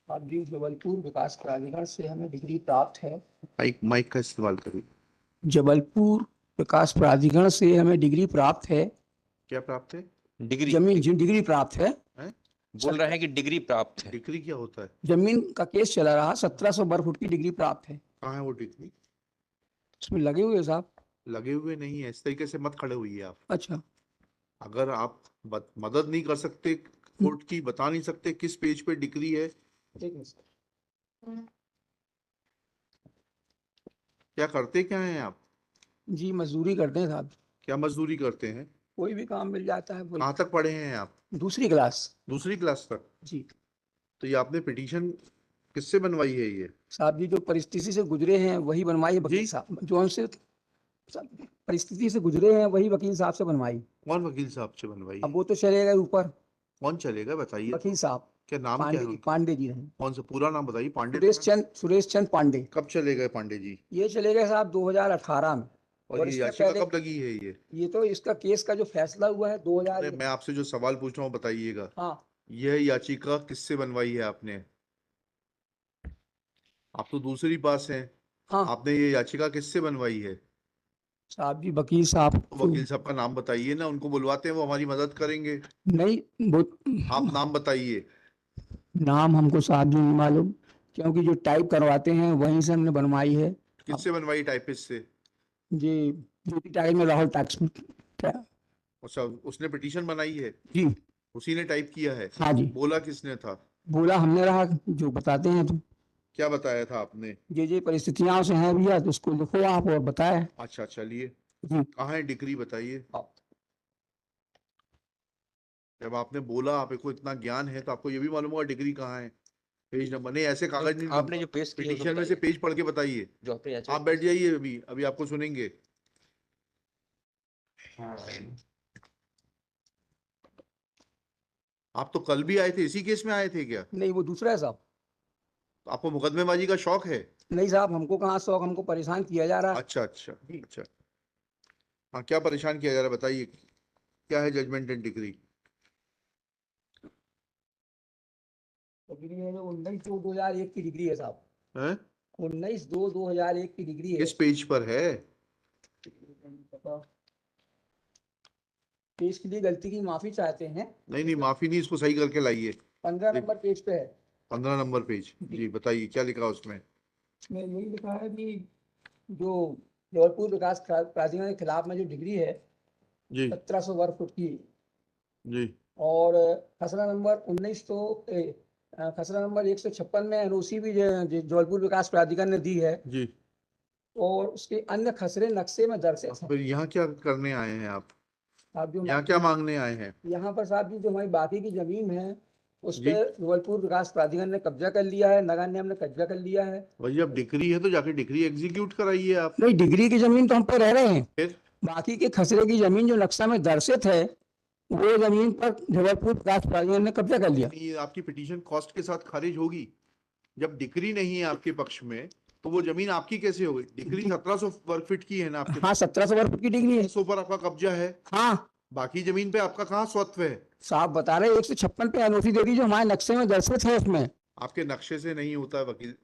अब जी जबलपुर विकास प्राधिकरण से हमें डिग्री प्राप्त है। माइक माइक का इस्तेमाल करिए। जबलपुर विकास प्राधिकरण से हमें डिग्री प्राप्त है। क्या प्राप्त है? डिग्री डिग्री प्राप्त है। हैं? बोल रहे हैं कि डिग्री प्राप्त है। डिग्री क्या होता है? जमीन का केस चला रहा, 1700 वर्ग फुट की डिग्री प्राप्त है। कहाँ है वो डिग्री? उसमें लगे हुए साहब। लगे हुए नहीं है, इस तरीके से मत खड़े हुई आप। अच्छा। अगर आप मदद नहीं कर सकते कोर्ट की, बता नहीं सकते किस पेज पे डिग्री है, ठीक है सर। क्या करते क्या हैं आप? जी मजदूरी करते हैं साहब। क्या मजदूरी करते हैं? कोई भी काम मिल जाता है कहाँ तक पढ़े हैं आप? दूसरी क्लास। दूसरी क्लास तक? जी तो ये आपने पिटीशन किससे बनवाई है ये? साहब जी, जो परिस्थिति से गुजरे हैं वही बनवाई है वकील जी? साहब। जो उनसे परिस्थिति से गुजरे हैं वही वकील साहब से बनवाई। कौन वकील साहब से बनवाई अब है? वो तो चले गए ऊपर। कौन चलेगा बताइए वकील तो। साहब क्या नाम क्या है पांडे जी, उनका? पांडे जी रहे। कौन सा पूरा नाम बताइए? पांडे सुरेश चंद पांडे। कब चले गए पांडे जी? ये चले गए साहब 2018 में। और ये इससे याचिका पहले कब लगी है ये? ये तो इसका केस का जो फैसला हुआ है 2000। अरे मैं आपसे जो सवाल पूछ रहा हूँ बताइएगा। हाँ यह याचिका किससे बनवाई है आपने? आप तो दूसरी पास हैं। हाँ आपने ये याचिका किससे बनवाई है? साहब जी, वकील साहब। वकील साहब का नाम बताइए ना, उनको बुलवाते हैं, वो हमारी मदद करेंगे। नहीं वो आप नाम बताइए। नाम हमको साहब जी नहीं मालूम, क्योंकि जो टाइप करवाते हैं वहीं से हमने बनवाई है। किससे बनवाई? टाइपिस्ट से? जी ज्योति टाइप में राहुल टैक्स। अच्छा, उसने पिटीशन बनाई है? जी उसी ने टाइप किया है? हाँ जी। बोला किसने था? बोला हमने रहा, जो बताते हैं तो। क्या बताया था आपने? ये परिस्थितियां से हैं भैया, तो उसको लिखो आप और बताए। अच्छा चलिए, जी कहाँ है डिग्री बताइए। जब आपने बोला आपको इतना ज्ञान है तो आपको ये भी मालूम होगा डिग्री कहाँ है। पेज नंबर नहीं, ऐसे कागज नहीं आपने जो पेश किया पिटीशन में से पेज पढ़ के बताइए। जो आपने आप बैठ जाइए, अभी अभी आपको सुनेंगे। आप तो कल भी आए थे, इसी केस में आए थे क्या? नहीं, वो दूसरा है साहब। तो आपको मुकदमेबाजी का शौक है? नहीं साहब, हमको कहाँ शौक, हमको परेशान किया जा रहा है। अच्छा अच्छा अच्छा। हाँ, क्या परेशान किया जा रहा है बताइए। क्या है जजमेंट एंड डिग्री? डिग्री है जो 19/2/2001 की डिग्री है साहब। है? 19/2/2001 की डिग्री है। किस पेज पर है? पेज के लिए गलती की माफी चाहते हैं। नहीं नहीं, माफी नहीं, इसको सही करके लाइए। 15 नंबर पेज पे है। 15 नंबर पेज जी, बताइए क्या लिखा उसमें। इसमें यही लिखा है कि जो जबलपुर विकास प्राधिकरण के खिलाफ में जो डिग्री है जी 1700 वर्ग फुट की, जी और खसरा नंबर 156 में एनओसी भी जबलपुर विकास प्राधिकरण ने दी है। जी। और उसके अन्य खसरे नक्शे में दर्ज है। फिर यहाँ क्या करने आए हैं आप? आप जो यहाँ क्या मांगने आए हैं? यहाँ पर साहब जी, जो हमारी बाकी की जमीन है उस जी पर जबलपुर विकास प्राधिकरण ने कब्जा कर लिया है, नगर निगम ने कब्जा कर लिया है। भाई, अब डिग्री है तो जाके डिग्री एग्जीक्यूट कराइए आप। नहीं, डिग्री की जमीन तो हम पे रह रहे हैं। फिर बाकी के खसरे की जमीन जो नक्शा में दर्शित है, वो जमीन पर जबलपुर विकास प्राधिकरण ने कब्जा कर लिया। ये आपकी पिटीशन कॉस्ट के साथ खारिज होगी। जब डिग्री नहीं है आपके पक्ष में तो वो जमीन आपकी कैसे हो गई? डिग्री 1700 वर्ग फीट की है ना आपके? हाँ, 1700 वर्ग फुट की डिग्री है। 100 पर आपका कब्जा है। हाँ बाकी जमीन पे आपका कहाँ स्वत्व है? साहब बता रहे 156 पे एनओसी दे दी, जो हमारे नक्शे में दर्शित है उसमें। आपके नक्शे से नहीं होता है वकील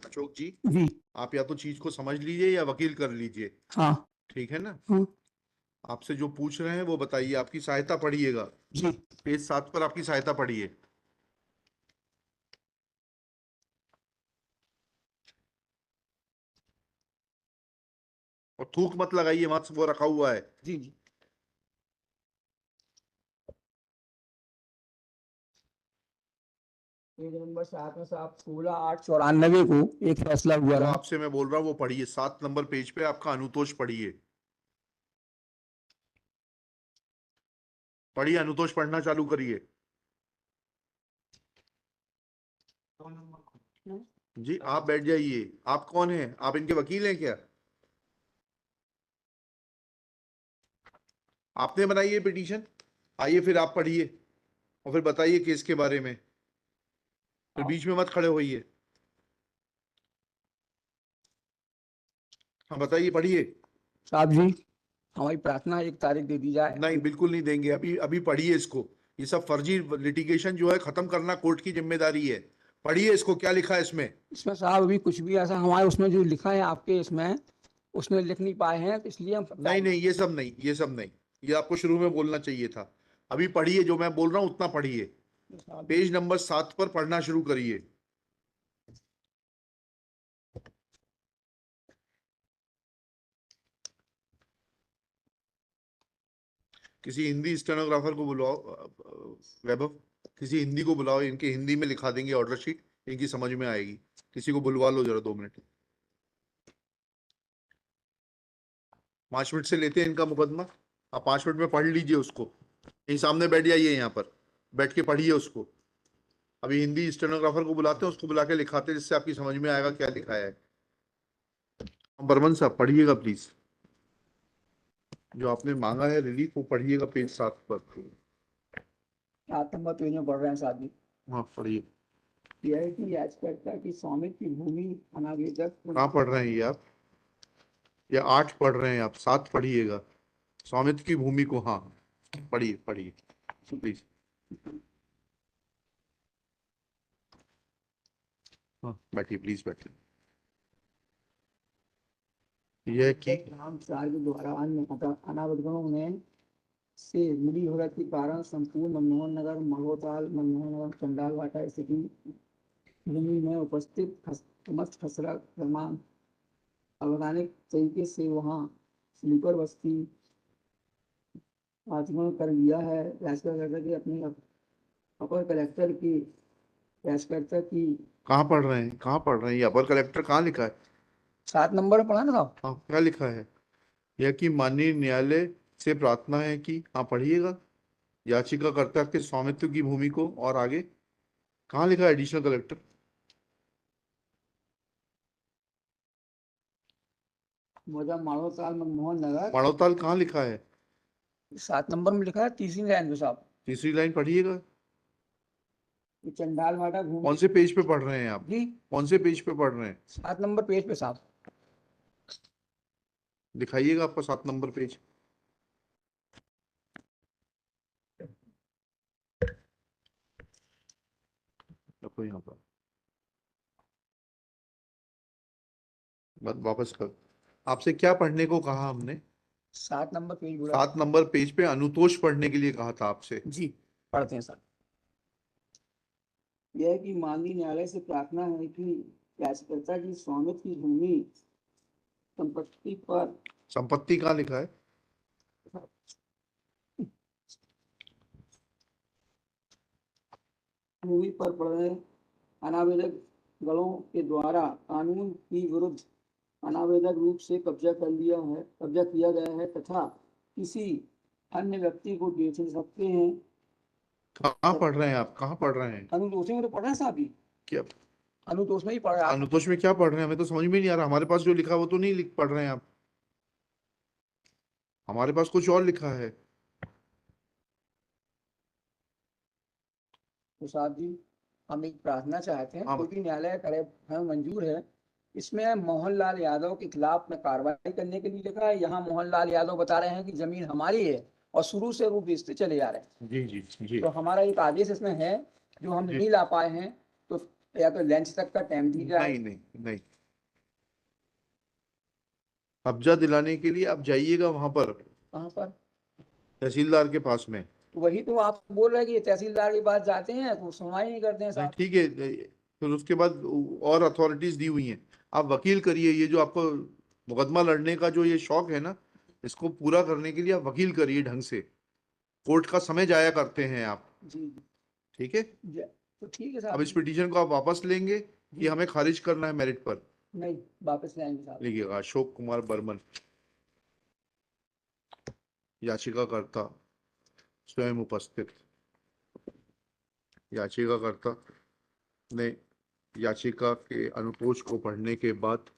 अशोक जी। जी आप या तो चीज को समझ लीजिए या वकील कर लीजिए। हाँ ठीक है ना? हाँ आपसे जो पूछ रहे हैं वो बताइए, आपकी सहायता पढ़िएगा। जी। पेज 7 पर आपकी सहायता पढ़िए। और थूक मत लगाइए, मत, वो रखा हुआ है। जी जी। पेज नंबर 7 में साहब 16/8/94 को एक फैसला हुआ जो रहा। आपसे मैं बोल रहा हूँ वो पढ़िए, 7 नंबर पेज पे आपका अनुतोष पढ़िए। पढ़िए, अनुतोष पढ़ना चालू करिए। जी आप बैठ जाइए। आप कौन हैं? आप इनके वकील हैं क्या? आपने बनाई है पिटीशन? आइए फिर आप पढ़िए और फिर बताइए केस के बारे में। फिर बीच में मत खड़े होइए। हाँ बताइए, पढ़िए। साहब जी, हमारी प्रार्थना 1 तारीख दे दी जाए। नहीं, बिल्कुल नहीं देंगे। अभी अभी पढ़िए इसको। ये सब फर्जी लिटिगेशन जो है खत्म करना कोर्ट की जिम्मेदारी है। पढ़िए इसको, क्या लिखा है इसमें। इसमें साहब अभी कुछ भी ऐसा हमारे उसमें जो लिखा है आपके इसमें, उसमें लिख नहीं पाए हैं, तो इसलिए हम नहीं नहीं, ये सब नहीं, ये सब नहीं, ये आपको शुरू में बोलना चाहिए था। अभी पढ़िए, जो मैं बोल रहा हूँ उतना पढ़िए। पेज नंबर 7 पर पढ़ना शुरू करिए। किसी हिंदी स्टेनोग्राफर को बुलाओ, वैभव, किसी हिंदी को बुलाओ, इनके हिंदी में लिखा देंगे ऑर्डर शीट, इनकी समझ में आएगी। किसी को बुलवा लो जरा, 2 मिनट। 5 मिनट से लेते हैं इनका मुकदमा, आप 5 मिनट में पढ़ लीजिए उसको। यही सामने बैठ जाइए, यहाँ पर बैठ के पढ़िए उसको। अभी हिंदी स्टेनोग्राफर को बुलाते हैं, उसको बुला के लिखाते हैं, जिससे आपकी समझ में आएगा क्या लिखा है। बर्मन साहब पढ़िएगा प्लीज, जो आपने मांगा है रिलीफ, वो पढ़िएगा पेज 7 पर। 7 नंबर पेज में पढ़ रहे हैं साहब जी। हाँ पढ़िए। यह है कि याचिकाकर्ता की स्वामित्व की भूमि अनावेदक कहाँ पढ़ रहे हैं ये आप, या 8 पढ़ रहे हैं आप, 7 पढ़िएगा। स्वामित्व की भूमि को, हाँ पढ़िए पढ़िए प्लीज। हाँ बैठिए प्लीज, बैठिए। यह कि राम चार्य द्वारा अन्य अनावगणों में से मिली भगत के कारण संपूर्ण मनमोहन नगर, महोताल, मनमोहन नगर, चंडाल वाटा स्थिति भूमि में उपस्थित समस्त खसरा क्रमांक अवैधानिक तरीके से वहाँ स्लीपर बस्ती आचमन कर लिया है। याचिकाकर्ता के अपने अपर कलेक्टर की याचिकाकर्ता की कहाँ पढ़ रहे हैं, कहाँ पढ़ रहे हैं, ये अपर कलेक्टर कहाँ लिखा है। 7 नंबर में पढ़ा ना साहब। हाँ क्या लिखा है, यह कि माननीय न्यायालय से प्रार्थना है कि, हाँ पढ़िएगा, याचिकाकर्ता के स्वामित्व की भूमि को, और आगे कहाँ लिखा है एडिशनल कलेक्टर। मौजा माड़ोताल मनमोहन नगर, माड़ोताल कहाँ लिखा है, 7 नंबर में लिखा है, तीसरी लाइन पे साहब। तीसरी लाइन पढ़िएगा। ये चंडाल वाटा कौन भूमि से पेज पे पढ़ रहे हैं आप, जी, कौन से पेज पे पढ़ रहे हैं, 7 नंबर पेज पे साहब। दिखाइएगा आपका 7 नंबर पेज। रखो यहाँ पर, वापस कर। आपसे क्या पढ़ने को कहा हमने, 7 नंबर पेज बोला 7 नंबर पेज पे अनुतोष पढ़ने के लिए कहा था आपसे। जी, पढ़ते हैं सर। यह है कि माननीय न्यायालय से प्रार्थना है कि याचिकाकर्ता की स्वामित्व की भूमि संपत्ति पर संपत्ति कहाँ लिखा है, भूमि पर पड़ रहे अनावेदक गणों के द्वारा कानून की विरुद्ध अनावेदक रूप से कब्जा किया गया है तथा किसी अन्य व्यक्ति को बेच नहीं सकते हैं। कहाँ पढ़ रहे हैं आप, कहाँ पढ़ रहे हैं, अनुतोष में तो पढ़ रहे हैं साहब जी, क्या अनुतोष में ही पढ़ रहे हैं आप। अनुतोष में क्या पढ़ रहे हैं, हमें तो समझ में नहीं आ रहा। हमारे पास जो लिखा है वो तो नहीं लिख पढ़ रहे हैं आप, हमारे पास कुछ और लिखा है। तो साहब जी हम एक प्रार्थना चाहते हैं, हाँ। कोई भी न्यायालय करे हमें मंजूर है। इसमें मोहनलाल यादव के खिलाफ में कार्रवाई करने के लिए लिखा है। यहाँ मोहनलाल यादव बता रहे हैं कि जमीन हमारी है और शुरू से वो बेचते चले जा रहे हैं। जी जी जी तो हमारा एक आदेश इसमें है जो हम जी। नहीं ला पाए हैं, तो या तो लंच तक का टाइम दी जाए। नहीं नहीं नहीं, कब्जा दिलाने के लिए आप जाइएगा वहां पर, कहाँ पर? तहसीलदार के पास में। तो वही तो आप बोल रहे हैं कि तहसीलदार के पास जाते हैं तो सुनवाई नहीं करते हैं नहीं साहब। ठीक है, फिर उसके बाद और अथॉरिटीज दी हुई हैं। आप वकील करिए, ये जो आपको मुकदमा लड़ने का जो ये शौक है ना, इसको पूरा करने के लिए आप वकील करिए ढंग से। कोर्ट का समय जाया करते हैं आप, जी ठीक है। तो ठीक है अब साहब इस पिटीशन को आप वापस लेंगे कि हमें खारिज करना है मेरिट पर। नहीं वापस लाएंगे साहब। लिखिएगा, अशोक कुमार बर्मन, याचिकाकर्ता स्वयं उपस्थित। याचिकाकर्ता ने याचिका के अनुतोष को पढ़ने के बाद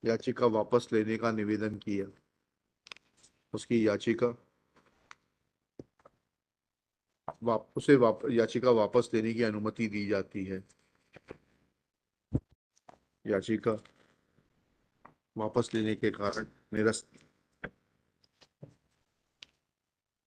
याचिका वापस लेने का निवेदन किया। उसकी याचिका याचिका वापस लेने की अनुमति दी जाती है। याचिका वापस लेने के कारण निरस्त